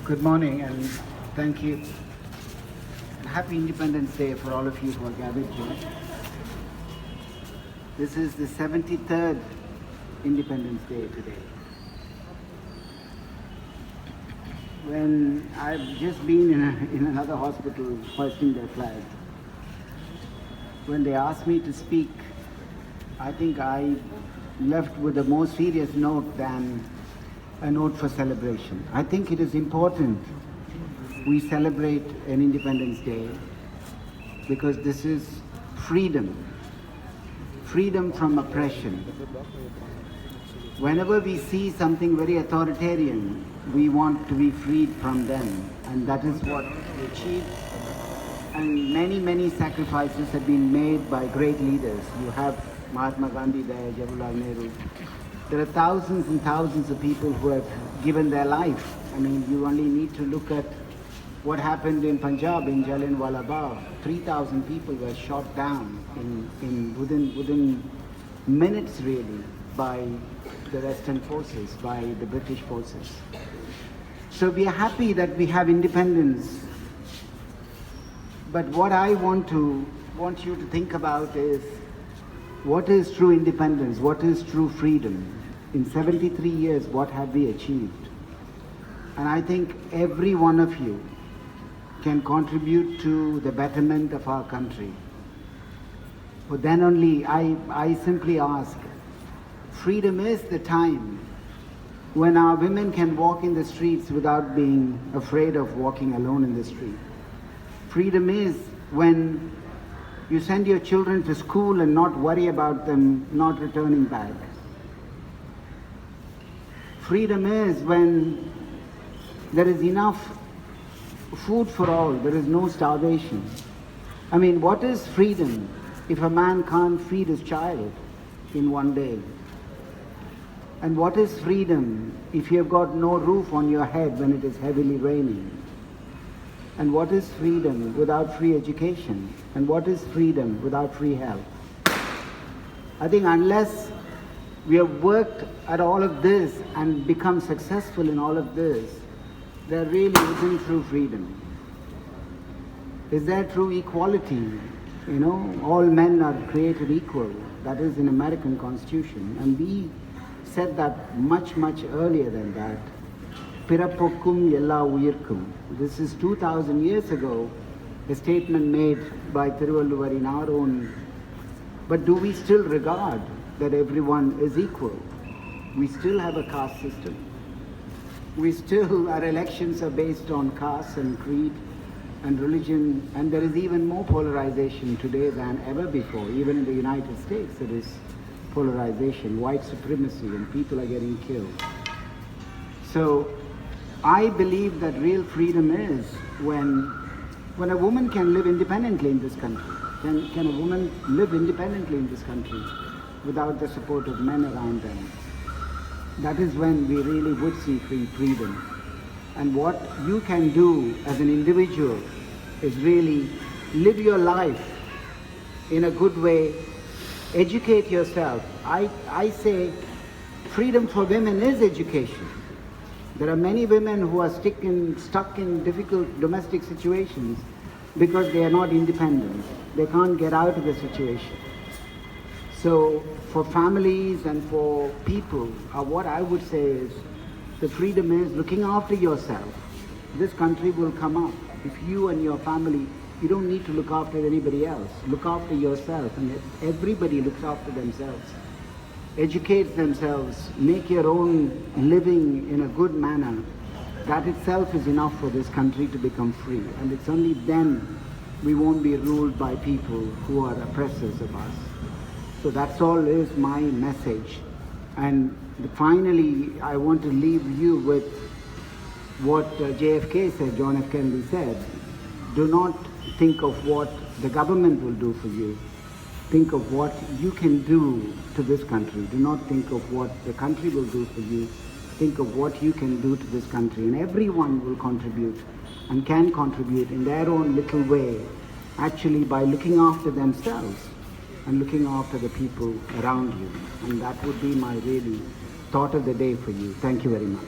Good morning and thank you. And happy Independence Day for all of you who are gathered here. This is the 73rd Independence Day today. When I've just been in another hospital hoisting their flag, when they asked me to speak, I think I left with a more serious note than a note for celebration. I think it is important we celebrate an Independence Day because this is freedom, freedom from oppression. Whenever we see something very authoritarian, we want to be freed from them, and that is what we achieved. And many sacrifices have been made by great leaders. You have Mahatma Gandhi there, Jawaharlal Nehru. There are thousands and thousands of people who have given their life. I mean, you only need to look at what happened in Punjab, in Jallianwala Bagh. 3,000 people were shot down within minutes, really, by the Western forces, by the British forces. So we are happy that we have independence. But what I want you to think about is, what is true independence? What is true freedom? In 73 years, what have we achieved? And I think every one of you can contribute to the betterment of our country. But then only I simply ask, freedom is the time when our women can walk in the streets without being afraid of walking alone in the street. Freedom is when you send your children to school and not worry about them not returning back. Freedom is when there is enough food for all, there is no starvation. I mean, what is freedom if a man can't feed his child in one day? And what is freedom if you have got no roof on your head when it is heavily raining? And what is freedom without free education? And what is freedom without free health? I think unless we have worked at all of this and become successful in all of this, there really isn't true freedom. Is there true equality? You know, all men are created equal. That is in American Constitution. And we said that much earlier than that. Pirapokkum ella uyirkum. This is 2,000 years ago, a statement made by Thiruvalluvar in our own. But do we still regard that everyone is equal? We still have a caste system. Our elections are based on caste and creed and religion, and there is even more polarization today than ever before. Even in the United States, there is polarization, white supremacy, and people are getting killed. So I believe that real freedom is when a woman can live independently in this country. Can a woman live independently in this country without the support of men around them? That is when we really would see freedom. And what you can do as an individual is really live your life in a good way, educate yourself. I say freedom for women is education. There are many women who are stuck in difficult domestic situations because they are not independent. They can't get out of the situation. So for families and for people, what I would say is the freedom is looking after yourself. This country will come up. If you and your family, you don't need to look after anybody else. Look after yourself, and everybody looks after themselves. Educate themselves, make your own living in a good manner. That itself is enough for this country to become free. And it's only then we won't be ruled by people who are oppressors of us. So that's all is my message. And finally, I want to leave you with what JFK said, John F. Kennedy said. Do not think of what the government will do for you. Think of what you can do to this country. Do not think of what the country will do for you. Think of what you can do to this country. And everyone will contribute and can contribute in their own little way, actually by looking after themselves and looking after the people around you. And that would be my really thought of the day for you. Thank you very much.